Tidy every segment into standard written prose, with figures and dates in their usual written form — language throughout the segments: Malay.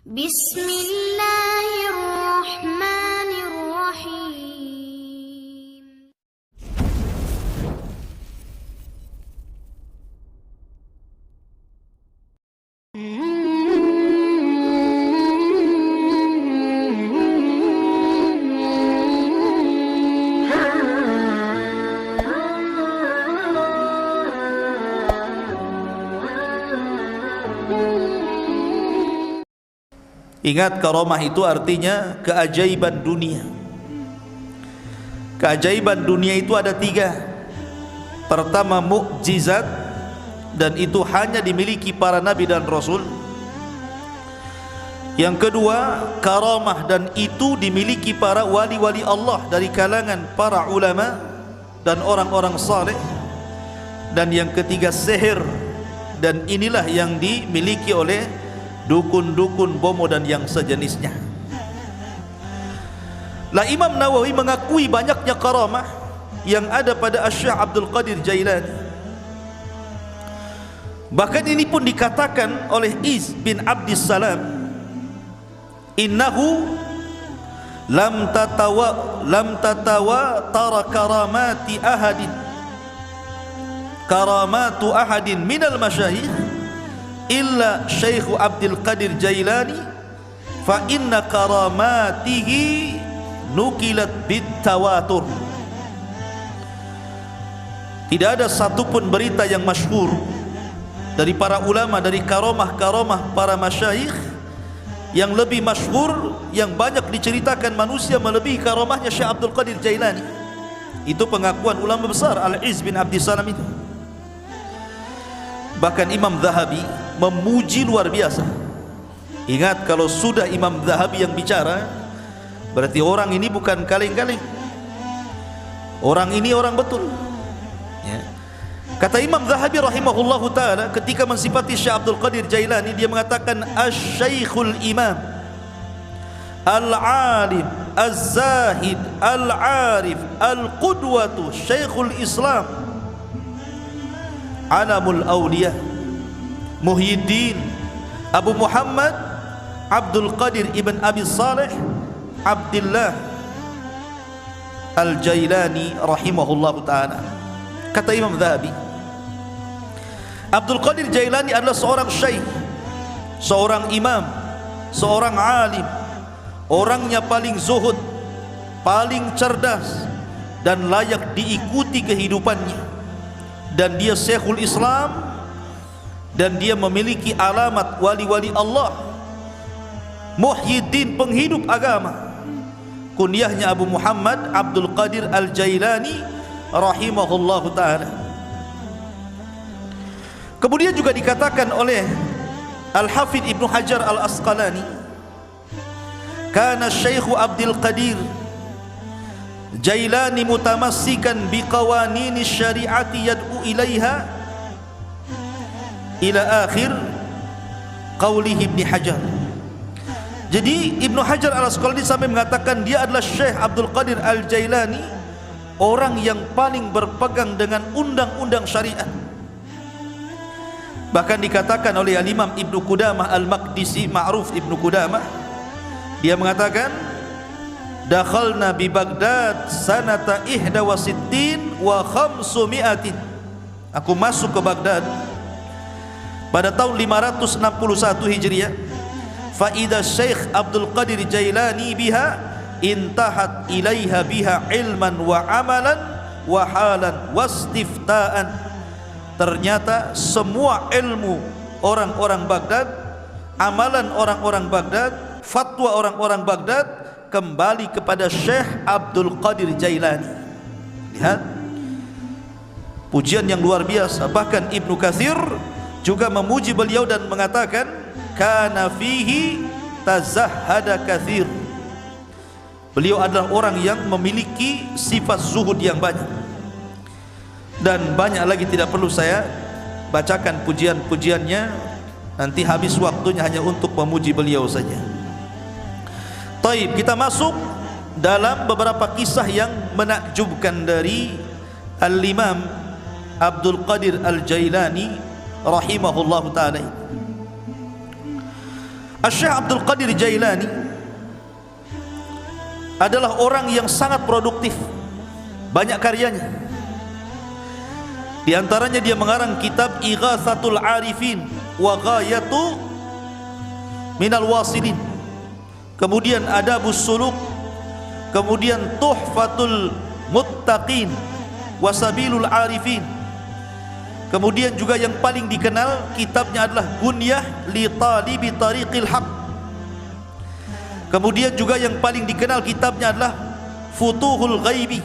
Bismillahirrahmanirrahim. Ingat, karamah itu artinya keajaiban dunia. Keajaiban dunia itu ada 3. Pertama, mukjizat, dan itu hanya dimiliki para nabi dan rasul. Yang kedua, karamah, dan itu dimiliki para wali-wali Allah dari kalangan para ulama dan orang-orang saleh. Dan yang ketiga, sihir, dan inilah yang dimiliki oleh dukun-dukun, bomo, dan yang sejenisnya. Lah, Imam Nawawi mengakui banyaknya karamah yang ada pada Syekh Abdul Qadir Jailani. Bahkan ini pun dikatakan oleh Iz bin Abdissalam, innahu lam tatawa tara karamatu ahadin minal masyayikh illa Syekh Abdul Qadir Jailani, fa inna karamatihi nukilat bitawatur. Tidak ada satupun berita yang masyhur dari para ulama dari karamah-karamah para masyayikh yang lebih masyhur, yang banyak diceritakan manusia melebihi karamahnya Syekh Abdul Qadir Jailani. Itu pengakuan ulama besar Al-Iz bin Abdissalam itu. Bahkan Imam Zahabi memuji luar biasa. Ingat, kalau sudah Imam Zahabi yang bicara, berarti orang ini bukan kaleng-kaleng. Orang ini orang betul, ya. Kata Imam Zahabi rahimahullahu ta'ala ketika mensifati Syekh Abdul Qadir Jailani, dia mengatakan Asy-Syaikhul Imam Al-Alim Az-Zahid Al-Arif Al-Qudwatu Syekhul Islam Alamul Awliya Muhyiddin Abu Muhammad Abdul Qadir ibn Abi Saleh Abdullah Al-Jailani rahimahullahu ta'ala. Kata Imam Zahabi, Abdul Qadir Jailani adalah seorang syekh, seorang imam, seorang alim, orangnya paling zuhud, paling cerdas, dan layak diikuti kehidupannya. Dan dia Syekhul Islam, dan dia memiliki alamat wali-wali Allah, Muhyiddin, penghidup agama. Kunyahnya Abu Muhammad Abdul Qadir Al-Jailani rahimahullahu ta'ala. Kemudian juga dikatakan oleh Al-Hafidh Ibnu Hajar Al-Asqalani, kana Syekhu Abdul Qadir Jailani mutamassikan biqawanini syariati yad'u ilaiha ila akhir qawlihi Ibnu Hajar. Jadi Ibnu Hajar Al-Asqalani sampai mengatakan dia adalah Syekh Abdul Qadir Al-Jailani, orang yang paling berpegang dengan undang-undang syariat. Bahkan dikatakan oleh Al-Imam Ibnu Qudamah Al-Maqdisi, Ma'ruf Ibnu Qudamah, dia mengatakan dakhalna bi Baghdad sanata 61 wa 500. Aku masuk ke Baghdad pada tahun 561 Hijriah. Fa idza Syekh Abdul Qadir Jailani biha intahat ilaiha biha ilman wa amalan wa halan wastiftaan. Ternyata semua ilmu orang-orang Baghdad, amalan orang-orang Baghdad, fatwa orang-orang Baghdad kembali kepada Syekh Abdul Qadir Jailani. Lihat pujian yang luar biasa. Bahkan Ibnu Katsir juga memuji beliau dan mengatakan kana fihi tazahhada katsir. Beliau adalah orang yang memiliki sifat zuhud yang banyak, dan banyak lagi tidak perlu saya bacakan pujian-pujiannya, nanti habis waktunya hanya untuk memuji beliau saja. Taib, kita masuk dalam beberapa kisah yang menakjubkan dari Al-Imam Abdul Qadir Al-Jailani rahimahullahu ta'ala. Syekh Abdul Qadir Jailani adalah orang yang sangat produktif, banyak karyanya. Di antaranya dia mengarang kitab Ighatsatul Arifin wa Ghayatu Minal Wasilin, kemudian Adabus Suluk, kemudian Tuhfatul Muttaqin wa Sabilul Arifin, kemudian juga yang paling dikenal kitabnya adalah Gunyah li Talibi Tariqil Haq, kemudian juga yang paling dikenal kitabnya adalah Futuhul Ghaibi,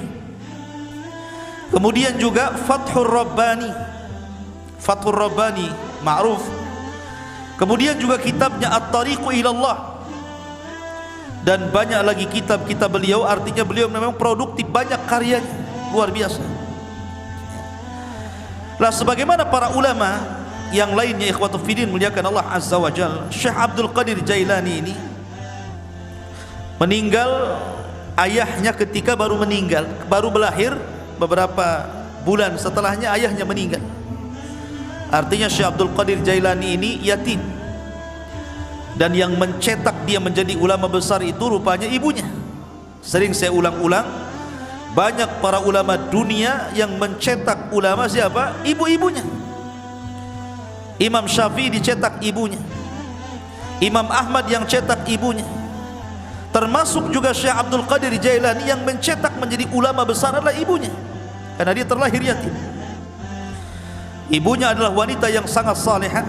kemudian juga Fathur Rabbani, Fathur Rabbani ma'ruf, kemudian juga kitabnya At-Tariqu Ilallah, dan banyak lagi kitab-kitab beliau. Artinya beliau memang produktif, banyak karyanya, luar biasa. Lah sebagaimana para ulama yang lainnya, ikhwatu fiddin muliakan Allah Azza wa Jalla, Syekh Abdul Qadir Jailani ini meninggal, ayahnya ketika baru meninggal, baru belahir, beberapa bulan setelahnya ayahnya meninggal. Artinya Syekh Abdul Qadir Jailani ini yatim, dan yang mencetak dia menjadi ulama besar itu rupanya ibunya. Sering saya ulang-ulang, banyak para ulama dunia yang mencetak ulama siapa? Ibu-ibunya. Imam Syafi'i dicetak ibunya, Imam Ahmad yang cetak ibunya. Termasuk juga Syekh Abdul Qadir Jailani yang mencetak menjadi ulama besar adalah ibunya, karena dia terlahir yatim. Ibunya adalah wanita yang sangat salihah,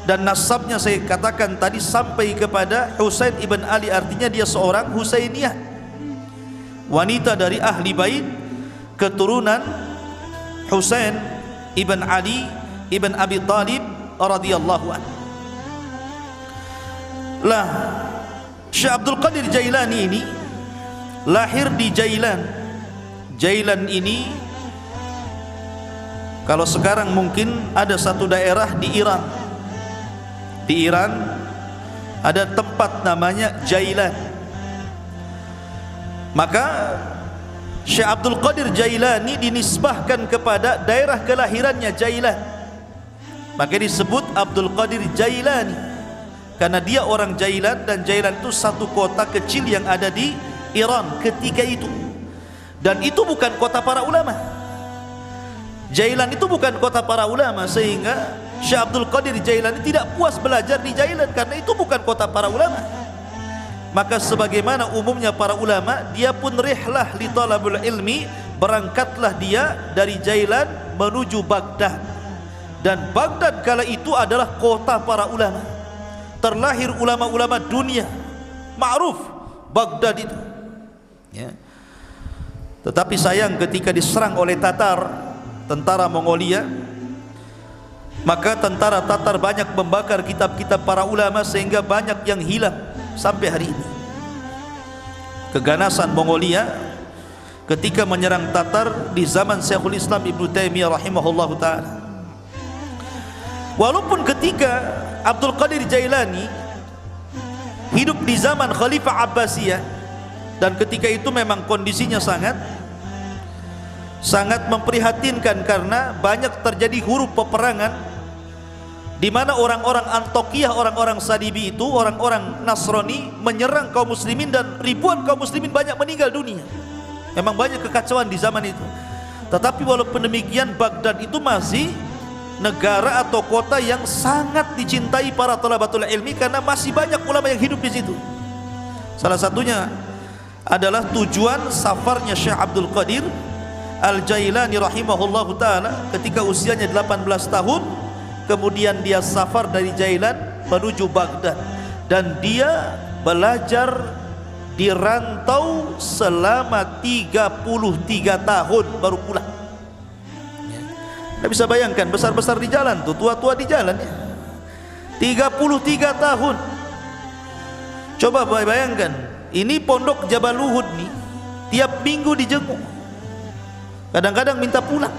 dan nasabnya saya katakan tadi sampai kepada Husain ibn Ali, artinya dia seorang Husainiyah, wanita dari ahli bait, keturunan Husain ibn Ali ibn Abi Talib radhiyallahu anhu. Lah Syekh Abdul Qadir Jailani ini lahir di Jailan. Jailan ini kalau sekarang mungkin ada satu daerah di Iran. Di Iran ada tempat namanya Jailan. Maka Syekh Abdul Qadir Jailani dinisbahkan kepada daerah kelahirannya Jailan. Maka disebut Abdul Qadir Jailani, karena dia orang Jailan, dan Jailan itu satu kota kecil yang ada di Iran ketika itu. Dan itu bukan kota para ulama. Jailan itu bukan kota para ulama, sehingga Syekh Abdul Qadir Jailani tidak puas belajar di Jailan karena itu bukan kota para ulama. Maka sebagaimana umumnya para ulama, dia pun rihlah li talabul ilmi, berangkatlah dia dari Jailan menuju Baghdad. Dan Baghdad kala itu adalah kota para ulama. Terlahir ulama-ulama dunia, ma'ruf Baghdad itu, ya. Tetapi sayang ketika diserang oleh Tatar, tentara Mongolia, maka tentara Tatar banyak membakar kitab-kitab para ulama sehingga banyak yang hilang sampai hari ini. Keganasan Mongolia ketika menyerang Tatar di zaman Syekhul Islam Ibnu Taimiyah rahimahullahu taala. Walaupun ketika Abdul Qadir Jailani hidup di zaman Khalifah Abbasiyah, dan ketika itu memang kondisinya sangat memprihatinkan karena banyak terjadi huru peperangan, di mana orang-orang Antokiyah, orang-orang Sadibi itu, orang-orang Nasrani menyerang kaum muslimin, dan ribuan kaum muslimin banyak meninggal dunia. Memang banyak kekacauan di zaman itu. Tetapi walaupun demikian, Baghdad itu masih negara atau kota yang sangat dicintai para thalabatul ilmi karena masih banyak ulama yang hidup di situ. Salah satunya adalah tujuan safarnya Syekh Abdul Qadir Al-Jailani rahimahullahu taala ketika usianya 18 tahun. Kemudian dia safar dari Jailan menuju Baghdad, dan dia belajar di rantau selama 33 tahun baru pulang. Anda bisa bayangkan, besar-besar di jalan tuh, tua-tua di jalan ya. 33 tahun. Coba bayangkan, ini pondok Jabal Uhud nih, tiap minggu dijenguk, kadang-kadang minta pulang.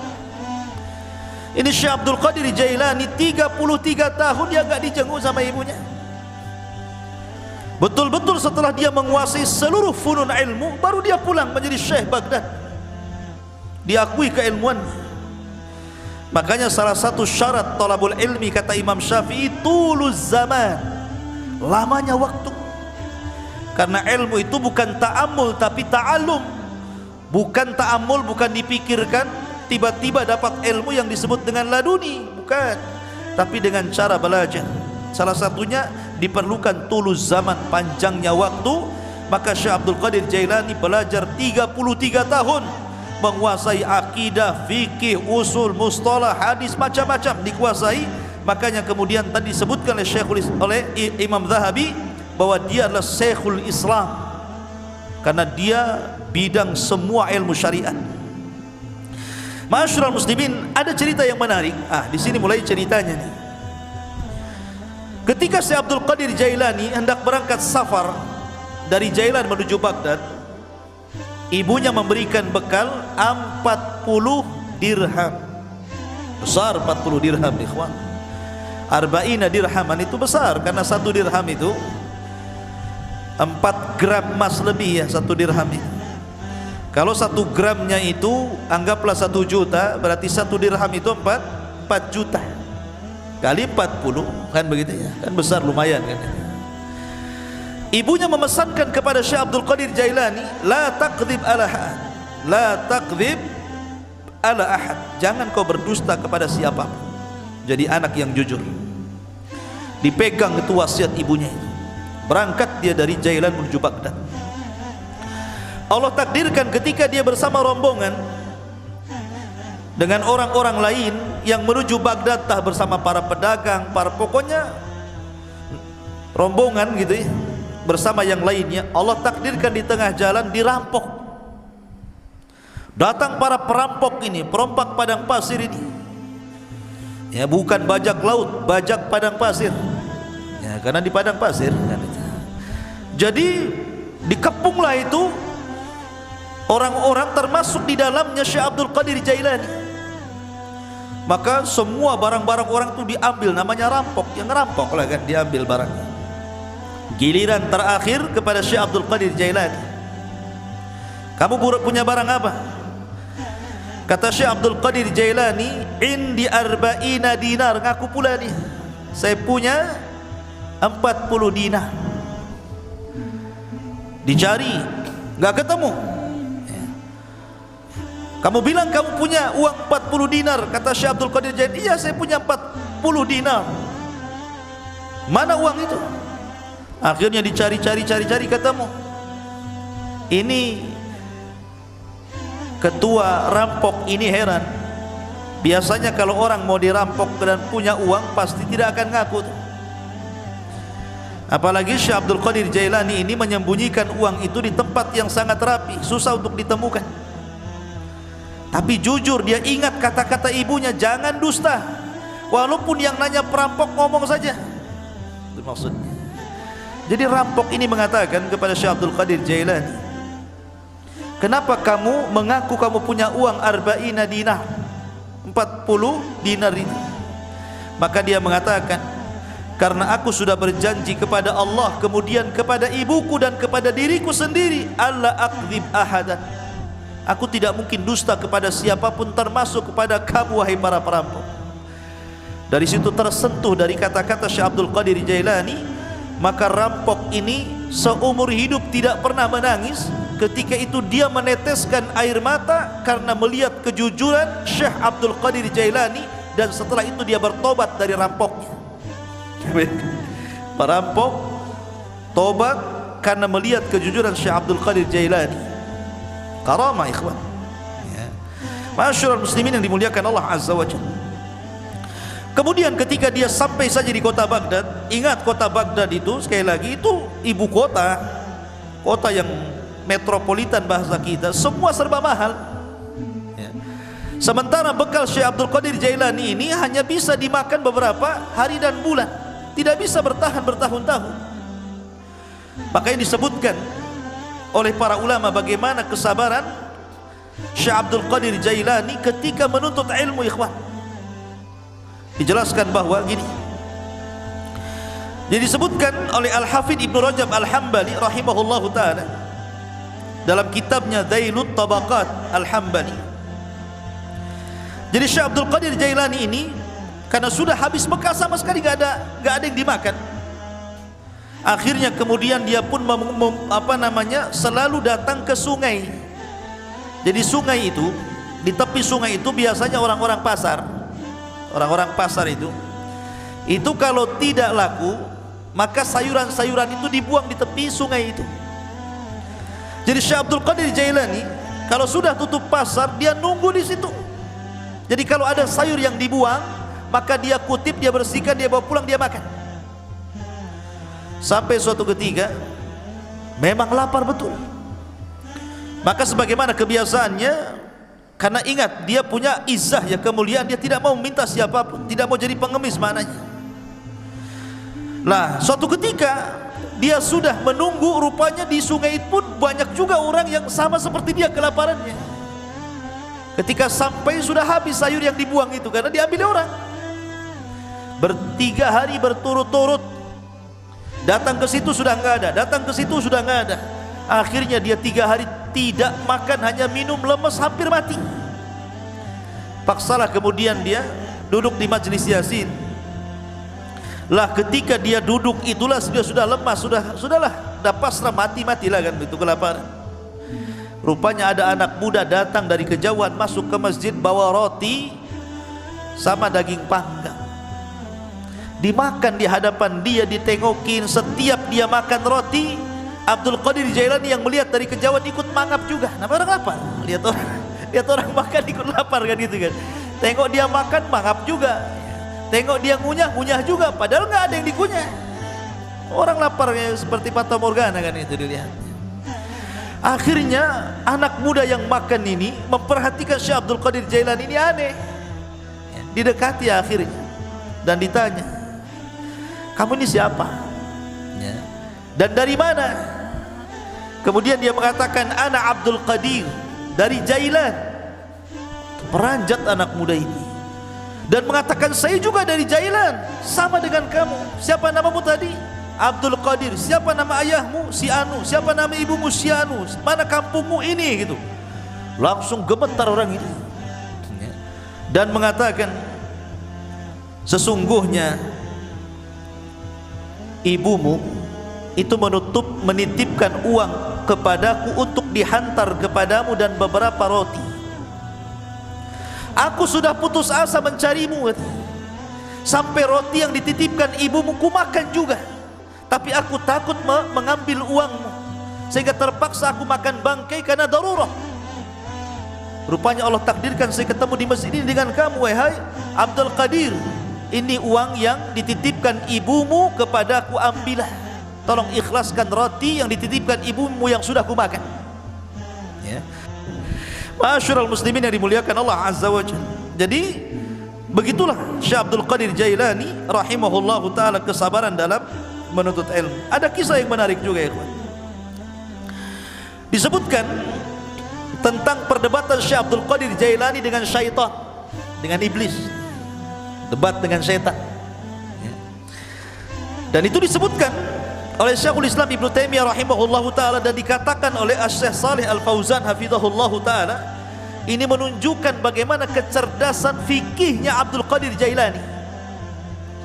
Ini Syekh Abdul Qadir Jailani 33 tahun dia gak dijenguk sama ibunya. Betul-betul setelah dia menguasai seluruh funun ilmu, baru dia pulang menjadi Syekh Baghdad, diakui keilmuannya. Makanya salah satu syarat talabul ilmi kata Imam Syafi'i tuluz zaman, lamanya waktu. Karena ilmu itu bukan ta'ammul tapi ta'allum. Bukan ta'ammul, bukan dipikirkan tiba-tiba dapat ilmu yang disebut dengan laduni, bukan, tapi dengan cara belajar. Salah satunya diperlukan tulus zaman, panjangnya waktu. Maka Syekh Abdul Qadir Jailani belajar 33 tahun, menguasai akidah, fikih, usul, mustalah, hadis, macam-macam dikuasai. Makanya kemudian tadi disebutkan oleh Imam Zahabi bahwa dia adalah Syekhul Islam, karena dia bidang semua ilmu syariat. Ma'asyiral muslimin, ada cerita yang menarik. Di sini mulai ceritanya nih. Ketika Syekh Abdul Qadir Jailani hendak berangkat safar dari Jailan menuju Baghdad, ibunya memberikan bekal 40 dirham. Besar 40 dirham, ikhwan. Arba'ina dirhaman itu besar, karena 1 dirham itu 4 gram emas lebih ya, 1 dirham itu. Kalau 1 gramnya itu anggaplah 1 juta, berarti 1 dirham itu 4 juta kali 40, kan begitu ya, kan besar, lumayan kan. Ibunya memesankan kepada Syekh Abdul Qadir Jailani, la taqdzib ala ahad, la taqdzib ala ahad, jangan kau berdusta kepada siapapun, jadi anak yang jujur. Dipegang itu wasiat ibunya itu. Berangkat dia dari Jailan menuju Baghdad. Allah takdirkan ketika dia bersama rombongan dengan orang-orang lain yang menuju Baghdad, entah bersama para pedagang, pokoknya rombongan gitu ya, bersama yang lainnya, Allah takdirkan di tengah jalan dirampok. Datang para perampok ini, perompak padang pasir ini. Ya, bukan bajak laut, bajak padang pasir. Ya, karena di padang pasir kan. Jadi dikepunglah itu orang-orang, termasuk di dalamnya Syekh Abdul Qadir Jailani. Maka semua barang-barang orang itu diambil, namanya rampok. Yang ngerampok lah kan, diambil barangnya. Giliran terakhir kepada Syekh Abdul Qadir Jailani, kamu punya barang apa? Kata Syekh Abdul Qadir Jailani, indi arba'ina dinar. Ngaku pula nih, saya punya 40 dinar. Dicari, nggak ketemu. Kamu bilang kamu punya uang 40 dinar. Kata Syekh Abdul Qadir Jailani, iya saya punya 40 dinar. Mana uang itu? Akhirnya dicari-cari ketemu. Ini ketua rampok ini heran. Biasanya kalau orang mau dirampok dan punya uang pasti tidak akan ngaku. Apalagi Syekh Abdul Qadir Jailani ini menyembunyikan uang itu di tempat yang sangat rapi, susah untuk ditemukan. Tapi jujur dia ingat kata-kata ibunya, jangan dusta. Walaupun yang nanya perampok ngomong saja. Itu maksudnya. Jadi rampok ini mengatakan kepada Syekh Abdul Qadir Jailani, kenapa kamu mengaku kamu punya uang arba'ina dinar, 40 dinar ini? Maka dia mengatakan, karena aku sudah berjanji kepada Allah, kemudian kepada ibuku dan kepada diriku sendiri, alla aqdzib ahadan, aku tidak mungkin dusta kepada siapapun, termasuk kepada kamu wahai para perampok. Dari situ tersentuh dari kata-kata Syekh Abdul Qadir Jailani. Maka rampok ini seumur hidup tidak pernah menangis. Ketika itu dia meneteskan air mata karena melihat kejujuran Syekh Abdul Qadir Jailani, dan setelah itu dia bertobat dari rampoknya. Perampok tobat karena melihat kejujuran Syekh Abdul Qadir Jailani. Karamah ikhwan ya. Ma'asyiral muslimin yang dimuliakan Allah Azza wa Jalla. Kemudian ketika dia sampai saja di kota Baghdad, ingat kota Baghdad itu sekali lagi itu ibu kota, kota yang metropolitan bahasa kita, semua serba mahal ya. Sementara bekal Syekh Abdul Qadir Jailani ini hanya bisa dimakan beberapa hari dan bulan, tidak bisa bertahan bertahun-tahun. Makanya disebutkan oleh para ulama bagaimana kesabaran Syekh Abdul Qadir Jailani ketika menuntut ilmu, ikhwan. Dijelaskan bahwa gini, jadi disebutkan oleh Al-Hafidh Ibnu Rajab Al-Hambali rahimahullahu ta'ala dalam kitabnya Dhailut Tabaqat Al-Hambali. Jadi Syekh Abdul Qadir Jailani ini karena sudah habis bekal sama sekali, gak ada yang dimakan. Akhirnya kemudian dia pun selalu datang ke sungai. Jadi sungai itu, di tepi sungai itu biasanya orang-orang pasar. Orang-orang pasar itu kalau tidak laku, maka sayuran-sayuran itu dibuang di tepi sungai itu. Jadi Syekh Abdul Qadir Jailani kalau sudah tutup pasar, dia nunggu di situ. Jadi kalau ada sayur yang dibuang, maka dia kutip, dia bersihkan, dia bawa pulang, dia makan. Sampai suatu ketika memang lapar betul. Maka sebagaimana kebiasaannya, karena ingat dia punya izzah, ya kemuliaan, dia tidak mau minta siapapun, tidak mau jadi pengemis maknanya. Lah suatu ketika dia sudah menunggu, rupanya di sungai pun banyak juga orang yang sama seperti dia kelaparannya. Ketika sampai sudah habis sayur yang dibuang itu, karena diambil orang. 3 hari berturut-turut datang ke situ sudah nggak ada, datang ke situ sudah nggak ada. Akhirnya dia 3 hari tidak makan, hanya minum, lemes, hampir mati. Paksalah kemudian dia duduk di majelis Yasin. Lah ketika dia duduk itulah dia sudah lemas, sudahlah, dah pasrah, matilah kan itu kelaparan. Rupanya ada anak muda datang dari kejauhan, masuk ke masjid bawa roti sama daging panggang. Dimakan di hadapan dia, ditengokin. Setiap dia makan roti, Abdul Qadir Jailani yang melihat dari kejauhan ikut mangap juga. Namanya orang lapar, lihat orang makan ikut lapar kan gitu kan. Tengok dia makan, mangap juga. Tengok dia ngunyah juga, padahal nggak ada yang dikunyah. Orang lapar seperti Fata Morgana kan itu dilihat. Akhirnya anak muda yang makan ini memperhatikan Syekh Abdul Qadir Jailani ini aneh. Didekati akhirnya dan ditanya, kamu ini siapa? Ya. Dan dari mana? Kemudian dia mengatakan, ana Abdul Qadir dari Jailan. Peranjat anak muda ini dan mengatakan, saya juga dari Jailan, sama dengan kamu. Siapa namamu tadi? Abdul Qadir. Siapa nama ayahmu? Si Anu. Siapa nama ibumu? Si Anu. Mana kampungmu ini? Gitu. Langsung gemetar orang ini dan mengatakan, sesungguhnya ibumu itu menitipkan uang kepadaku untuk dihantar kepadamu dan beberapa roti. Aku sudah putus asa mencarimu, sampai roti yang dititipkan ibumu ku makan juga, tapi aku takut mengambil uangmu, sehingga terpaksa aku makan bangkai karena darurah. Rupanya Allah takdirkan saya ketemu di masjid ini dengan kamu, wahai Abdul Qadir. Ini uang yang dititipkan ibumu kepadaku, ambillah. Tolong ikhlaskan roti yang dititipkan ibumu yang sudah kumakan. Ya. Ma'asyiral muslimin yang dimuliakan Allah Azza wa Jalla. Jadi begitulah Syekh Abdul Qadir Jailani rahimahullahu taala kesabaran dalam menuntut ilmu. Ada kisah yang menarik juga ya kawan. Disebutkan tentang perdebatan Syekh Abdul Qadir Jailani dengan syaitan, dengan iblis. Debat dengan setan. Dan itu disebutkan oleh Syekhul Islam Ibnu Taimiyah rahimahullahu taala dan dikatakan oleh Syekh Shalih Al Fauzan hafizahullahu taala, ini menunjukkan bagaimana kecerdasan fikihnya Abdul Qadir Jailani.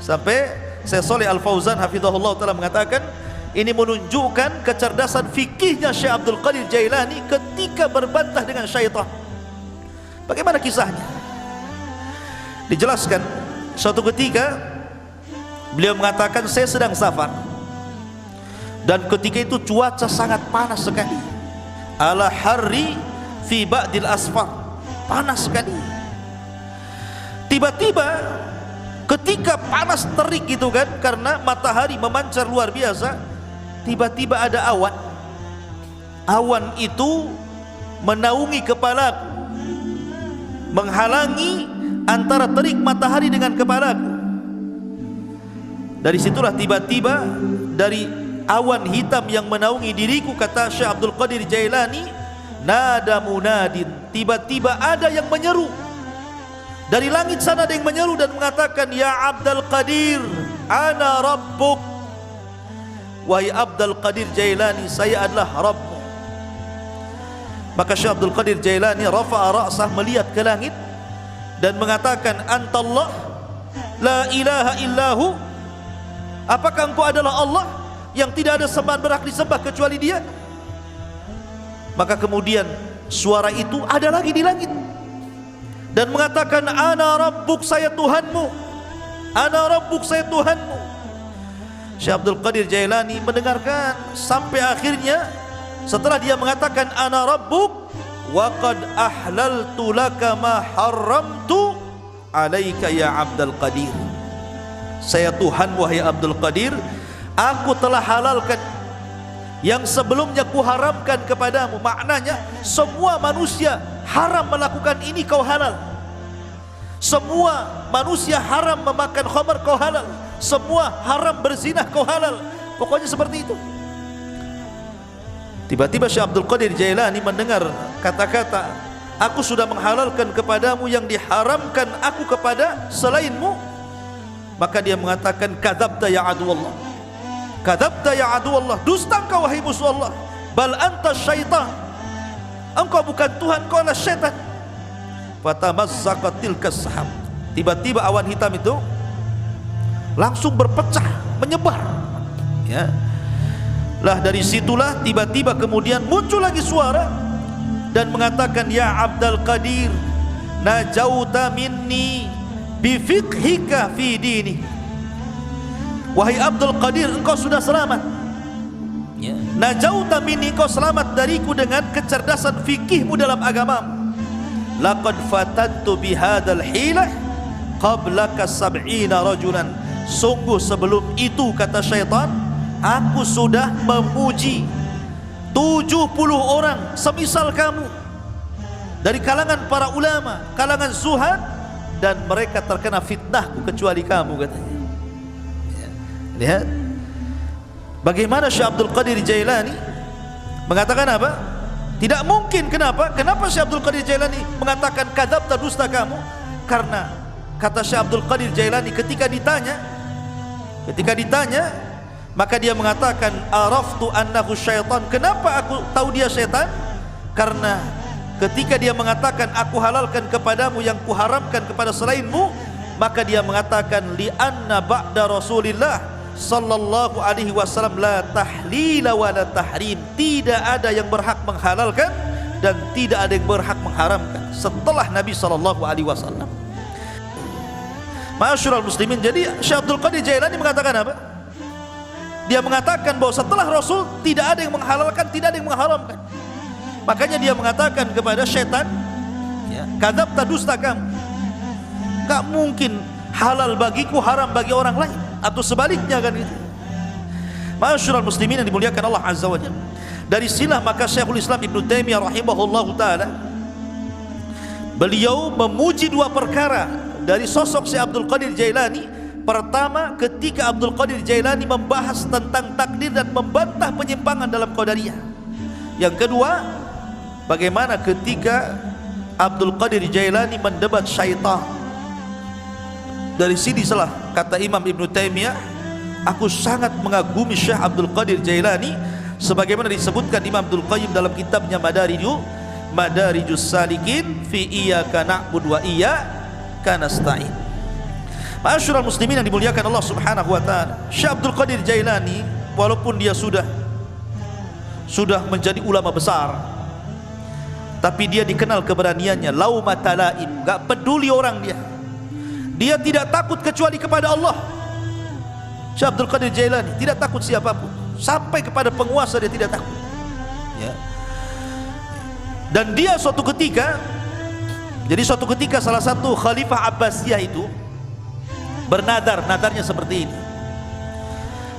Sampai Syekh Shalih Al Fauzan hafizahullahu taala mengatakan, ini menunjukkan kecerdasan fikihnya Syekh Abdul Qadir Jailani ketika berbantah dengan syaitan. Bagaimana kisahnya? Dijelaskan, suatu ketika beliau mengatakan, saya sedang safar dan ketika itu cuaca sangat panas sekali, ala harri fi ba'dil asfar, panas sekali. Tiba-tiba ketika panas terik gitu kan, karena matahari memancar luar biasa, tiba-tiba ada awan. Awan itu menaungi kepalaku, menghalangi antara terik matahari dengan kepalaku. Dari situlah tiba-tiba dari awan hitam yang menaungi diriku, kata Syekh Abdul Qadir Jailani, nada munadin, tiba-tiba ada yang menyeru dari langit sana, ada yang menyeru dan mengatakan, ya Abdul Qadir, ana rabbuk. Wahai Abdul Qadir Jailani, saya adalah Rabbmu. Maka Syekh Abdul Qadir Jailani rafa'a ra'sah, melihat ke langit dan mengatakan, antallah la ilaha illahu, apakah engkau adalah Allah? yang tidak ada sembahan berhak disembah kecuali Dia. Maka kemudian suara itu ada lagi di langit dan mengatakan, ana rabbuk, saya Tuhanmu, ana rabbuk, saya Tuhanmu. Syekh Abdul Qadir Jailani mendengarkan sampai akhirnya, setelah dia mengatakan ana rabbuk wa qad ahlaltu laka ma haramtu alaika ya Abdul Qadir, saya Tuhan wahai Abdul Qadir, aku telah halalkan yang sebelumnya kuharamkan kepadamu. Maknanya semua manusia haram melakukan ini, kau halal. Semua manusia haram memakan khamar, kau halal. Semua haram berzina, kau halal. Pokoknya seperti itu. Tiba-tiba Syekh Abdul Qadir Jailani mendengar kata-kata, aku sudah menghalalkan kepadamu yang diharamkan aku kepada selainmu. Maka dia mengatakan, kadzabta ya aduwallah, kadzabta ya aduwallah, dusta engkau wahai musuh Allah. Bal anta syaitan, engkau bukan Tuhan, engkau adalah syaitan. Fatamazzaqat tilkas sahab, tiba-tiba awan hitam itu langsung berpecah, menyebar, ya. Lah dari situlah tiba-tiba kemudian muncul lagi suara dan mengatakan, ya Abdul Qadir, najauta minni bifiqhika fi dini, wahai Abdul Qadir, engkau sudah selamat, ya. Najauta minni, engkau selamat dariku dengan kecerdasan fikihmu dalam agamamu. Laqad fatantu bihadal hilah qablaka sab'ina rajulan, sungguh sebelum itu, kata syaitan, aku sudah memuji 70 orang semisal kamu dari kalangan para ulama, kalangan zuhad, dan mereka terkena fitnahku kecuali kamu, katanya. Lihat bagaimana Syekh Abdul Qadir Jailani mengatakan apa? Tidak mungkin. Kenapa? Kenapa Syekh Abdul Qadir Jailani mengatakan kadzabta, dusta kamu? Karena kata Syekh Abdul Qadir Jailani, ketika ditanya, maka dia mengatakan, araftu annahu syaitan. Kenapa aku tahu dia syaitan? Karena ketika dia mengatakan aku halalkan kepadamu yang kuharamkan kepada selainmu, maka dia mengatakan, li anna ba'da Rasulillah sallallahu alaihi wasallam la tahlila wa la tahrim, tidak ada yang berhak menghalalkan dan tidak ada yang berhak mengharamkan setelah Nabi sallallahu alaihi wasallam. Ma'asyiral muslimin, jadi Syekh Abdul Qadir Jailani mengatakan apa? Dia mengatakan bahwa setelah Rasul tidak ada yang menghalalkan, tidak ada yang mengharamkan. Makanya dia mengatakan kepada syaitan, ya, kadzabta, dusta kamu. Gak mungkin halal bagiku, haram bagi orang lain, atau sebaliknya, kan gitu. Ma'asyiral muslimin yang dimuliakan Allah Azza wa Jalla. Dari sinilah maka Syekhul Islam Ibnu Taimiyah rahimahullahu taala, beliau memuji dua perkara dari sosok Syekh Abdul Qadir Jailani. Pertama, ketika Abdul Qadir Jailani membahas tentang takdir dan membantah penyimpangan dalam Qadariyah. Yang kedua, bagaimana ketika Abdul Qadir Jailani mendebat syaitan. Dari sini salah kata Imam Ibnu Taimiyah, aku sangat mengagumi Syekh Abdul Qadir Jailani, sebagaimana disebutkan Imam Abdul Qayyim dalam kitabnya Madarijus Salikin fi iyyaka na'budu wa iyyaka nasta'in. Ma'asyiral muslimin yang dimuliakan Allah Subhanahu wa taala, Syekh Abdul Qadir Jailani walaupun dia sudah menjadi ulama besar, tapi dia dikenal keberaniannya, laumata laim, enggak peduli orang dia. Dia tidak takut kecuali kepada Allah. Syekh Abdul Qadir Jailani tidak takut siapapun, sampai kepada penguasa dia tidak takut, ya. Dan dia suatu ketika salah satu khalifah Abbasiyah itu bernadar, nadarnya seperti ini,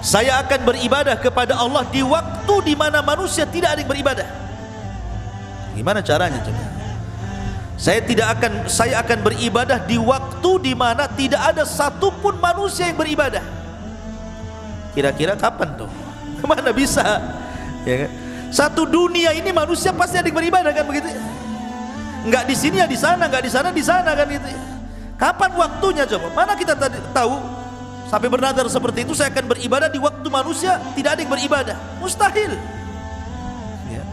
saya akan beribadah kepada Allah di waktu di mana manusia tidak ada yang beribadah. Gimana caranya coba? Saya akan beribadah di waktu di mana tidak ada satupun manusia yang beribadah. Kira-kira kapan tuh? Mana bisa? Ya kan? Satu dunia ini manusia pasti ada yang beribadah, kan begitu? Enggak di sini ya di sana, enggak di sana di sana, kan gitu. Kapan waktunya coba? Mana kita tahu sampai bernadar seperti itu, saya akan beribadah di waktu manusia tidak ada yang beribadah. Mustahil, ya.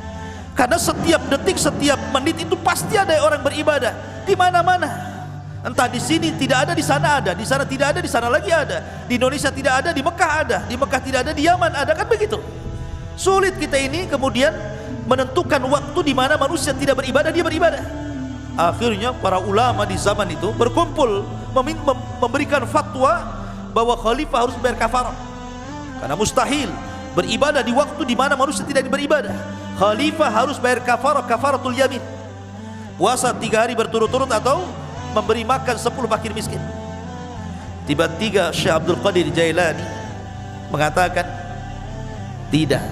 Karena setiap detik, setiap menit itu pasti ada orang beribadah di mana-mana. Entah di sini tidak ada, di sana ada, di sana tidak ada, di sana lagi ada. Di Indonesia tidak ada, di Mekah ada, di Mekah tidak ada, di Yaman ada, kan begitu. Sulit kita ini kemudian menentukan waktu di mana manusia tidak beribadah, dia beribadah. Akhirnya para ulama di zaman itu berkumpul memberikan fatwa bahwa khalifah harus bayar kafarah. Karena mustahil beribadah di waktu di mana manusia tidak beribadah. Khalifah harus bayar kafarah, kafaratul yamin. Puasa 3 hari berturut-turut atau memberi makan 10 fakir miskin. Tiba-tiba Syekh Abdul Qadir Jailani mengatakan, tidak,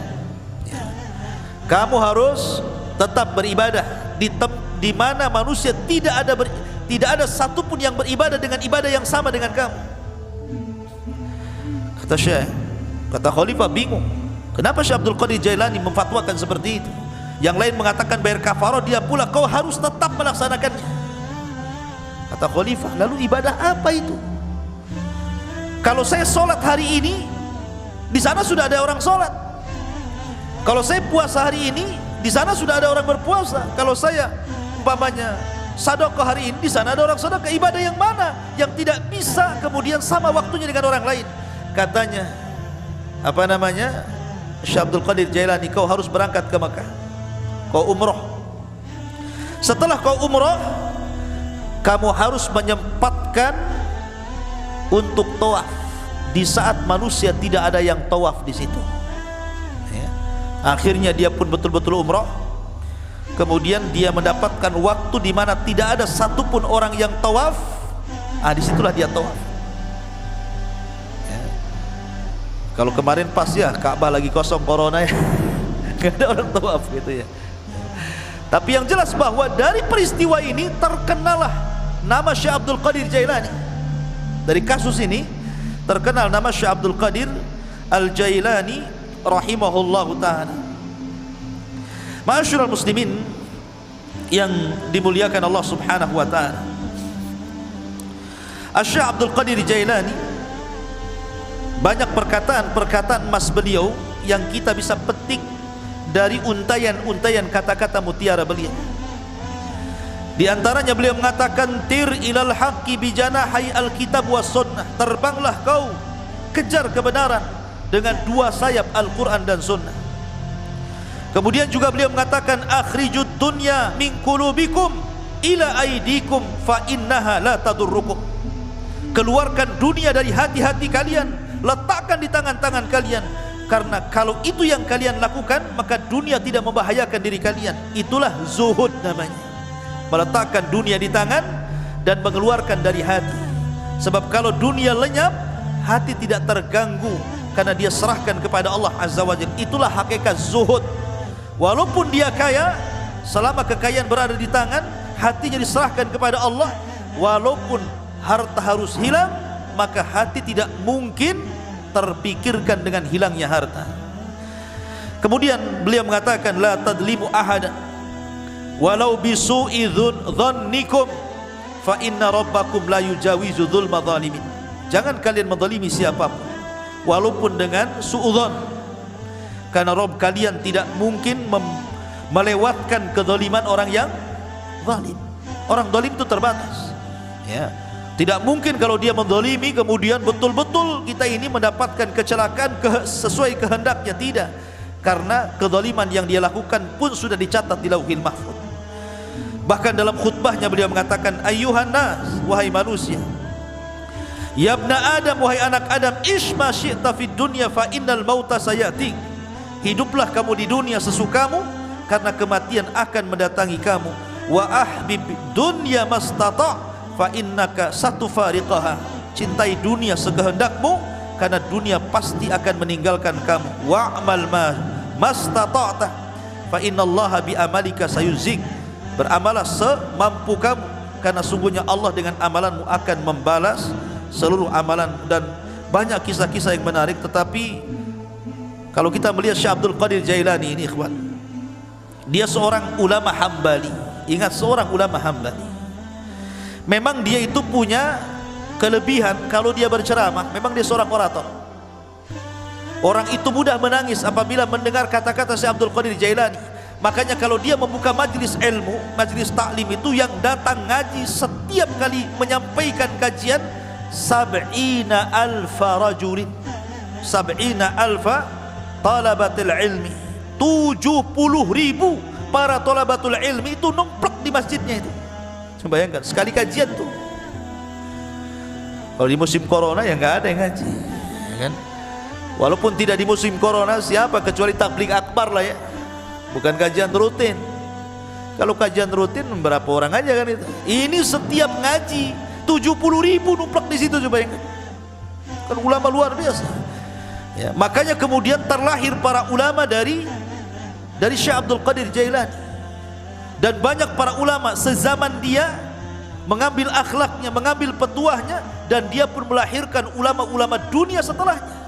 kamu harus tetap beribadah di mana manusia tidak ada satupun yang beribadah dengan ibadah yang sama dengan kamu. Kata Syekh, kata Khalifah bingung, kenapa Syekh Abdul Qadir Jailani memfatwakan seperti itu? Yang lain mengatakan bayar kafarah, dia pula kau harus tetap melaksanakannya. Kata Khalifah, lalu ibadah apa itu? Kalau saya sholat hari ini, di sana sudah ada orang sholat. Kalau saya puasa hari ini, di sana sudah ada orang berpuasa. Kalau saya umpamanya sedekah hari ini, di sana ada orang sedekah. Ibadah yang mana yang tidak bisa kemudian sama waktunya dengan orang lain? Katanya, Syekh Abdul Qadir Jailani, kau harus berangkat ke Mekah, kau umroh. Setelah kau umroh, kamu harus menyempatkan untuk tawaf di saat manusia tidak ada yang tawaf di situ. Ya. Akhirnya dia pun betul-betul umroh. Kemudian dia mendapatkan waktu di mana tidak ada satupun orang yang tawaf. Disitulah dia tawaf. Ya. Kalau kemarin pas ya Ka'bah lagi kosong corona ya, nggak ada orang tawaf gitu ya. Tapi yang jelas bahwa dari peristiwa ini terkenalah nama Syekh Abdul Qadir Jailani. Dari kasus ini terkenal nama Syekh Abdul Qadir Al-Jailani rahimahullahu ta'ala. Ma'asyiral muslimin yang dimuliakan Allah subhanahu wa ta'ala, Syekh Abdul Qadir Jailani banyak perkataan-perkataan emas beliau yang kita bisa petik dari untayan-untayan kata-kata mutiara beliau. Di antaranya beliau mengatakan, tir ilal haqqi bijanahi alkitab was sunnah, terbanglah kau kejar kebenaran dengan 2 sayap Al-Quran dan sunnah. Kemudian juga beliau mengatakan, akhrijud dunya min qulubikum ila aidikum fa innaha la tadurrukum. Keluarkan dunia dari hati-hati kalian, letakkan di tangan-tangan kalian, karena kalau itu yang kalian lakukan maka dunia tidak membahayakan diri kalian. Itulah zuhud namanya, meletakkan dunia di tangan dan mengeluarkan dari hati. Sebab kalau dunia lenyap, hati tidak terganggu karena dia serahkan kepada Allah Azza wa Jalla. Itulah hakikat zuhud. Walaupun dia kaya, selama kekayaan berada di tangan, hatinya diserahkan kepada Allah. Walaupun harta harus hilang, maka hati tidak mungkin terpikirkan dengan hilangnya harta. Kemudian beliau mengatakan, la tadlimu ahadan walau bisu'i dhannikum fa inna rabbakum la yujawizu dzulma zalimin. Jangan kalian menzalimi siapapun walaupun dengan suudzon, karena Rabb kalian tidak mungkin melewatkan kezaliman orang yang zalim. Orang zalim itu terbatas ya. Tidak mungkin kalau dia menzalimi kemudian betul-betul kita ini mendapatkan kecelakaan sesuai kehendaknya. Tidak, karena kezaliman yang dia lakukan pun sudah dicatat di Lauhil Mahfuz. Bahkan dalam khutbahnya beliau mengatakan, ayyuhan nas, wahai manusia, ya ibna Adam, wahai anak Adam, ish ma syi'ta fid dunya fa innal mauta sayati. Hiduplah kamu di dunia sesukamu, karena kematian akan mendatangi kamu. Wa ahbib dunya mastata' fa innaka satufariqaha. Cintai dunia sekehendakmu, karena dunia pasti akan meninggalkan kamu. Wa'mal mastata'ta fa innallaha bi amalika sayuzik. Beramalah semampu kamu, karena sungguhnya Allah dengan amalanmu akan membalas seluruh amalan. Dan banyak kisah-kisah yang menarik. Tetapi kalau kita melihat Syekh Abdul Qadir Jailani ini, ikhwan, dia seorang ulama Hambali. Ingat, seorang ulama Hambali. Memang dia itu punya kelebihan, kalau dia berceramah, memang dia seorang orator. Orang itu mudah menangis apabila mendengar kata-kata Syekh Abdul Qadir Jailani. Makanya kalau dia membuka majlis ilmu, majlis taklim itu, yang datang ngaji setiap setiap kali menyampaikan kajian sab'ina alfa rajulin, sab'ina alfa talabatul ilmi, 70.000 para talabatul ilmi itu nomplok di masjidnya itu. Coba bayangkan sekali kajian tuh. Kalau di musim corona ya nggak ada yang ngaji, ya kan? Walaupun tidak di musim corona, siapa kecuali tabligh akbar lah ya, bukan kajian rutin. Kalau kajian rutin berapa orang aja kan itu. Ini setiap ngaji 70.000 numplak di situ, coba bayangkan. Kan ulama luar biasa. Ya, makanya kemudian terlahir para ulama dari Syekh Abdul Qadir Jailani, dan banyak para ulama sezaman dia mengambil akhlaknya, mengambil petuahnya, dan dia pun melahirkan ulama-ulama dunia setelahnya.